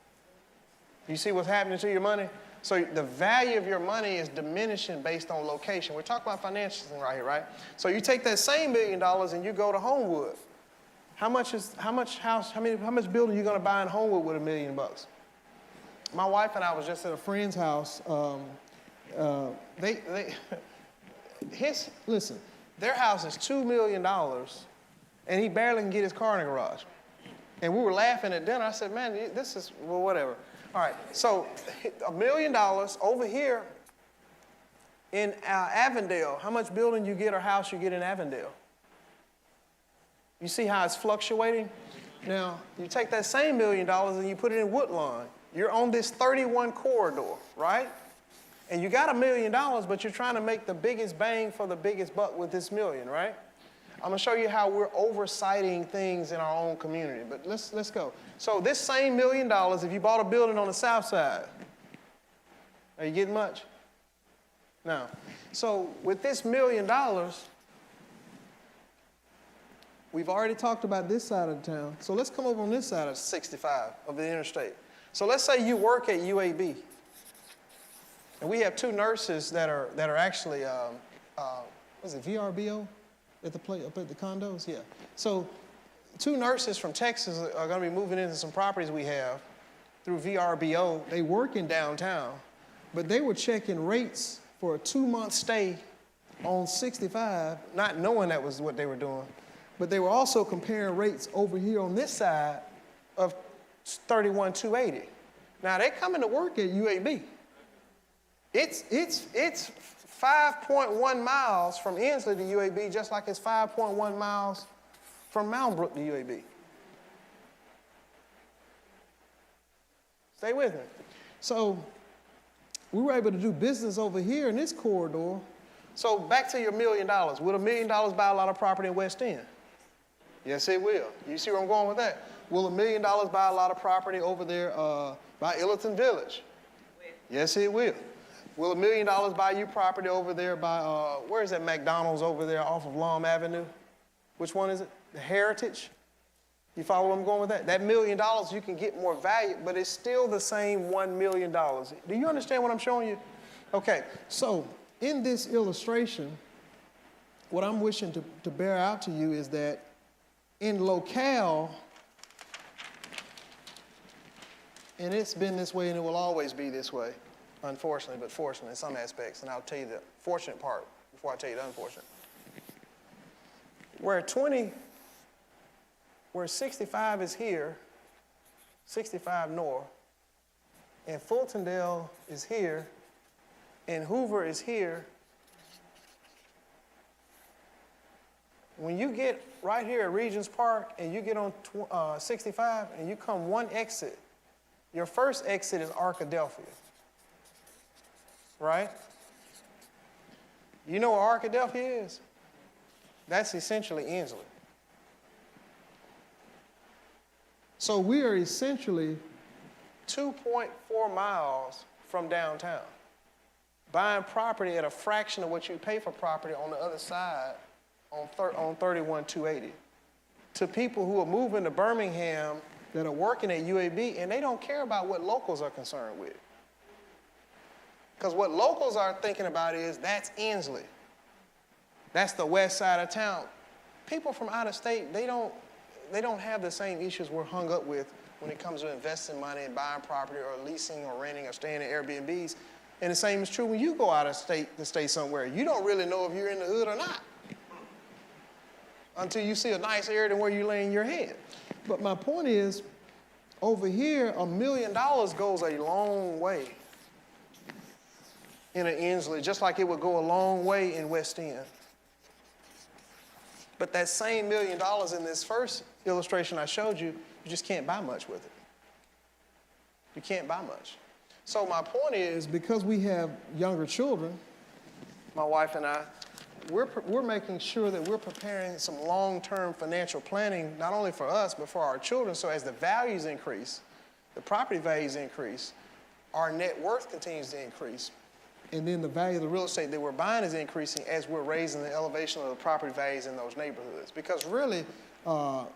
You see what's happening to your money? So the value of your money is diminishing based on location. We're talking about financials right here, right? So you take that same $1 million and you go to Homewood. How much building are you going to buy in Homewood with $1 million? My wife and I was just at a friend's house. Listen, their house is $2 million, and he barely can get his car in the garage. And we were laughing at dinner. I said, man, this is, well, whatever. All right, so $1 million over here in Avondale. How much building you get or house you get in Avondale? You see how it's fluctuating? Now, you take that same $1 million and you put it in Woodlawn. You're on this 31 corridor, right? And you got $1 million, but you're trying to make the biggest bang for the biggest buck with this million, right? I'm gonna show you how we're oversighting things in our own community, but let's go. So this same $1 million, if you bought a building on the south side, are you getting much? No. So with this $1 million, we've already talked about this side of the town. So let's come over on this side of 65 of the interstate. So let's say you work at UAB. And we have two nurses that are actually, what's it, VRBO up at the condos? Yeah. So two nurses from Texas are going to be moving into some properties we have through VRBO. They work in downtown, but they were checking rates for a 2-month stay on 65, not knowing that was what they were doing. But they were also comparing rates over here on this side of 31,280. Now they're coming to work at UAB. It's 5.1 miles from Inslee to UAB, just like it's 5.1 miles from Mountain Brook to UAB. Stay with me. So we were able to do business over here in this corridor. So back to your $1 million. Would $1 million buy a lot of property in West End? Yes, it will. You see where I'm going with that? Will $1 million buy a lot of property over there by Illerton Village? Yes, it will. Will $1 million buy you property over there by, where is that McDonald's over there off of Lom Avenue? Which one is it? The Heritage? You follow where I'm going with that? That $1 million, you can get more value, but it's still the same $1 million. Do you understand what I'm showing you? Okay, so in this illustration, what I'm wishing to bear out to you is that in locale, and it's been this way and it will always be this way, unfortunately, but fortunately in some aspects, and I'll tell you the fortunate part before I tell you the unfortunate. Where 65 is here, 65 north, and Fultondale is here, and Hoover is here. When you get right here at Regents Park and you get on 65 and you come one exit, your first exit is Arkadelphia, right? You know where Arkadelphia is? That's essentially Inslee. So we are essentially 2.4 miles from downtown, buying property at a fraction of what you pay for property on the other side on 31,280. To people who are moving to Birmingham that are working at UAB, and they don't care about what locals are concerned with. Because what locals are thinking about is, that's Inslee. That's the west side of town. People from out of state, they don't have the same issues we're hung up with when it comes to investing money and buying property or leasing or renting or staying in Airbnbs. And the same is true when you go out of state to stay somewhere. You don't really know if you're in the hood or not until you see a nice area where you're laying your head. But my point is, over here, $1 million goes a long way in an Inslee, just like it would go a long way in West End. But that same $1 million in this first illustration I showed you, you just can't buy much with it. You can't buy much. So my point is, because we have younger children, my wife and I, we're making sure that we're preparing some long-term financial planning, not only for us, but for our children. So as the values increase, the property values increase, our net worth continues to increase. And then the value of the real estate that we're buying is increasing as we're raising the elevation of the property values in those neighborhoods. Because really, and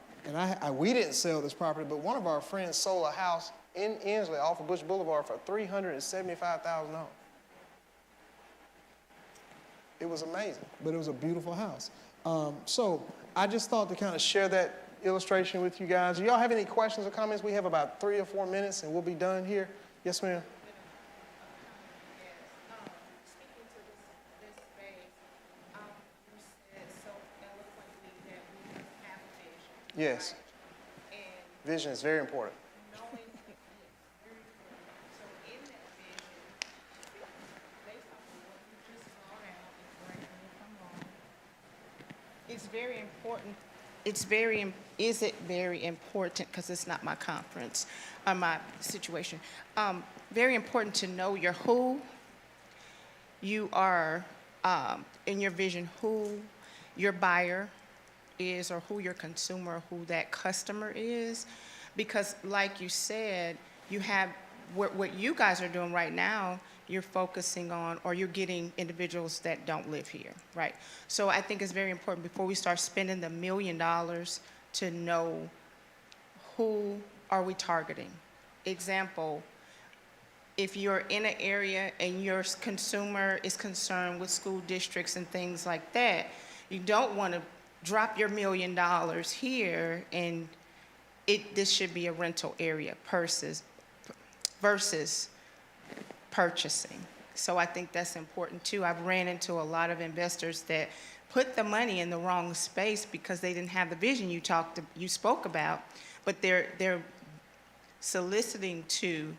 we didn't sell this property, but one of our friends sold a house in Inslee off of Bush Boulevard for $375,000. It was amazing, but it was a beautiful house. So I just thought to kind of share that illustration with you guys. Do y'all have any questions or comments? We have about 3 or 4 minutes and we'll be done here. Yes, ma'am. Speaking to this space, you said so eloquently that we must have a vision. Yes. Right? And Vision is very important. knowing, yes, very important. So in that vision, based off of what you just brought out, and correct me if I'm wrong, it's very important. Is it very important, because it's not my conference, or my situation, very important to know your who. You are, in your vision, who your buyer is, or who your consumer, who that customer is. Because like you said, you have, what you guys are doing right now, you're focusing on, or you're getting individuals that don't live here, right? So I think it's very important before we start spending the $1 million to know who are we targeting. Example, if you're in an area and your consumer is concerned with school districts and things like that, you don't want to drop your $1 million here and this should be a rental area versus purchasing. So I think that's important too. I've ran into a lot of investors that put the money in the wrong space because they didn't have the vision you spoke about, but they're soliciting to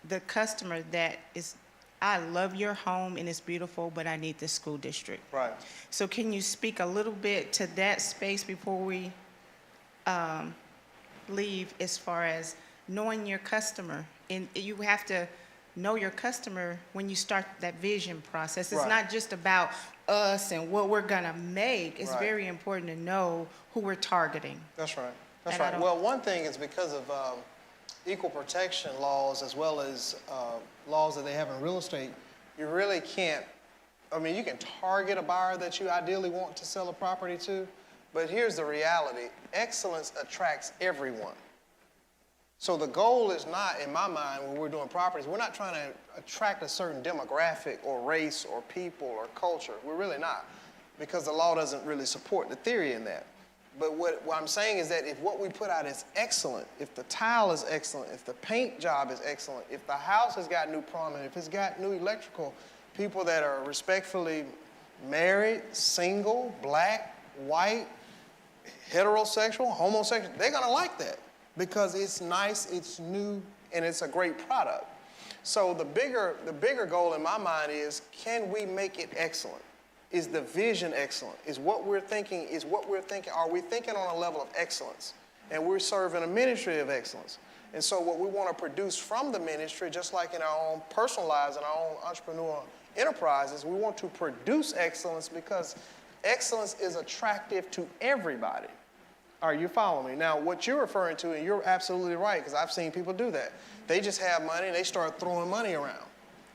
the customer that is, I love your home and it's beautiful, but I need the school district. Right. So can you speak a little bit to that space before we leave, as far as knowing your customer? And you have to know your customer when you start that vision process. It's Right. not just about us and what we're gonna make. It's Right. very important to know who we're targeting. That's right. That's And I right. don't- Well, one thing is because of equal protection laws, as well as laws that they have in real estate, you really can't, I mean, you can target a buyer that you ideally want to sell a property to, but here's the reality. Excellence attracts everyone. So the goal is not, in my mind, when we're doing properties, we're not trying to attract a certain demographic or race or people or culture. We're really not, because the law doesn't really support the theory in that. But what I'm saying is that if what we put out is excellent, if the tile is excellent, if the paint job is excellent, if the house has got new plumbing, if it's got new electrical, people that are respectfully married, single, black, white, heterosexual, homosexual, they're gonna like that because it's nice, it's new, and it's a great product. So the bigger goal in my mind is, can we make it excellent? Is the vision excellent? Is what we're thinking, are we thinking on a level of excellence? And we're serving a ministry of excellence. And so what we want to produce from the ministry, just like in our own personal lives and our own entrepreneurial enterprises, we want to produce excellence because excellence is attractive to everybody. Are you following me? Now, what you're referring to, and you're absolutely right, because I've seen people do that. They just have money and they start throwing money around,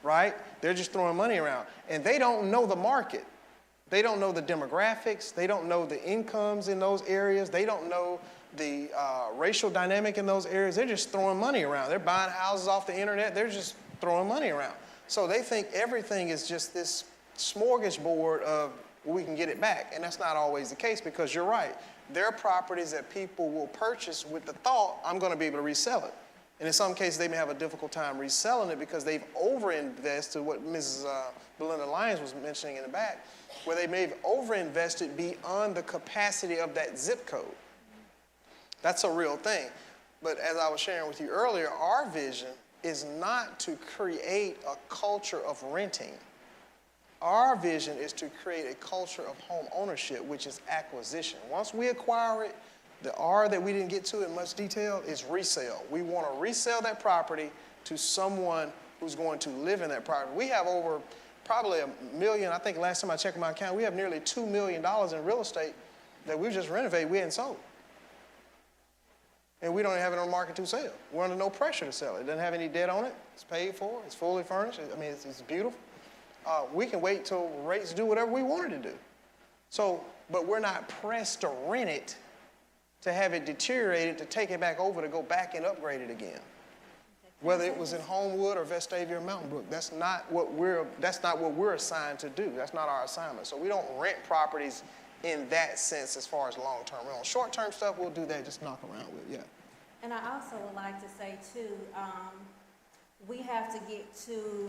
right? They're just throwing money around. And they don't know the market. They don't know the demographics. They don't know the incomes in those areas. They don't know the racial dynamic in those areas. They're just throwing money around. They're buying houses off the internet. They're just throwing money around. So they think everything is just this smorgasbord of we can get it back. And that's not always the case, because you're right. There are properties that people will purchase with the thought, I'm going to be able to resell it. And in some cases, they may have a difficult time reselling it because they've overinvested, what Mrs. Belinda Lyons was mentioning in the back, where they may have overinvested beyond the capacity of that zip code. That's a real thing. But as I was sharing with you earlier, our vision is not to create a culture of renting. Our vision is to create a culture of home ownership, which is acquisition. Once we acquire it, the R that we didn't get to in much detail is resale. We want to resell that property to someone who's going to live in that property. We have over probably $1 million, I think last time I checked my account, we have nearly $2 million in real estate that we just renovated, we hadn't sold. And we don't even have it on the market to sell. We're under no pressure to sell it. It doesn't have any debt on it. It's paid for. It's fully furnished. I mean, it's beautiful. We can wait till rates do whatever we want it to do. So, but we're not pressed to rent it, to have it deteriorated, to take it back over, to go back and upgrade it again. Whether it was in Homewood or Vestavia or Mountain Brook, that's not what we're assigned to do. That's not our assignment. So we don't rent properties in that sense as far as long-term rental. Short-term stuff, we'll do that, just knock around with, yeah. And I also would like to say too, we have to get to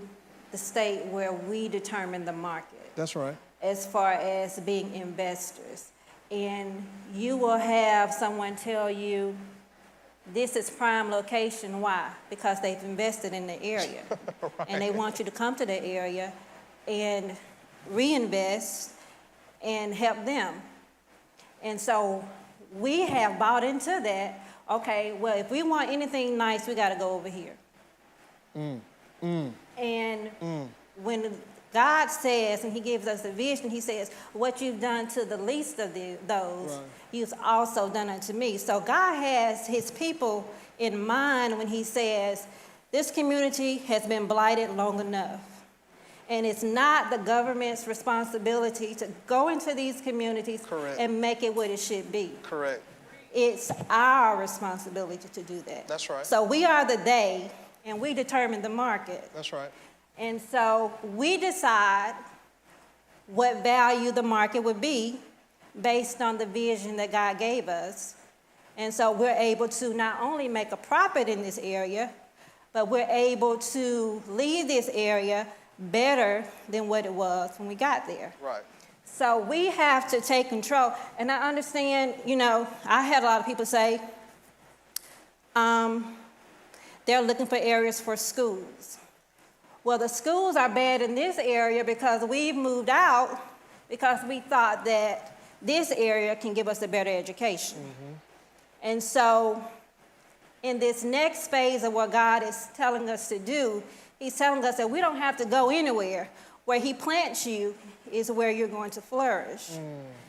the state where we determine the market. That's right. As far as being investors. And you will have someone tell you, this is prime location. Why? Because they've invested in the area. Right. And they want you to come to the area and reinvest and help them. And so we have bought into that. Okay, well, if we want anything nice, we got to go over here. When God says, and he gives us a vision, he says, what you've done to the least of those, right, you've also done unto me. So God has his people in mind when he says, this community has been blighted long enough. And it's not the government's responsibility to go into these communities, correct, and make it what it should be. Correct. It's our responsibility to do that. That's right. So we are the they, and we determine the market. That's right. And so we decide what value the market would be based on the vision that God gave us. And so we're able to not only make a profit in this area, but we're able to leave this area better than what it was when we got there. Right. So we have to take control. And I understand, you know, I had a lot of people say they're looking for areas for schools. Well, the schools are bad in this area because we've moved out because we thought that this area can give us a better education. Mm-hmm. And so in this next phase of what God is telling us to do, he's telling us that we don't have to go anywhere. Where he plants you is where you're going to flourish.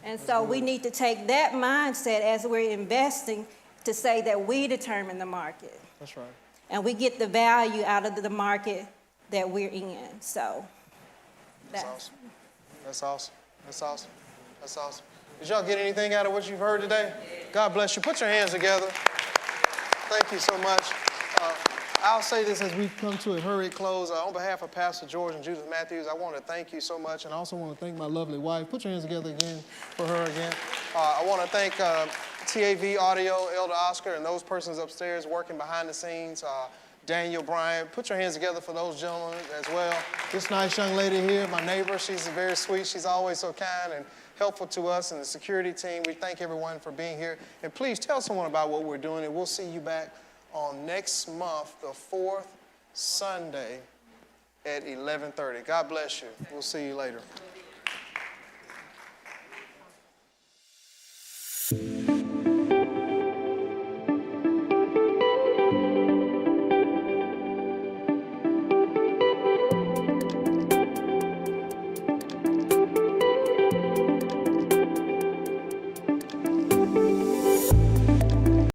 And so we need to take that mindset as we're investing to say that we determine the market. That's right. And we get the value out of the market that we're in. So that's awesome. That's awesome. That's awesome. That's awesome. Did y'all get anything out of what you've heard today? God bless you. Put your hands together. Thank you so much. I'll say this as we come to a hurried close. On behalf of Pastor George and Judith Matthews, I want to thank you so much, and I also want to thank my lovely wife. Put your hands together again for her again. I want to thank TAV Audio, Elder Oscar, and those persons upstairs working behind the scenes. Daniel, Brian, put your hands together for those gentlemen as well. This nice young lady here, my neighbor, she's very sweet. She's always so kind and helpful to us, and the security team. We thank everyone for being here. And please tell someone about what we're doing, and we'll see you back on next month, the 4th Sunday at 11:30. God bless you. We'll see you later.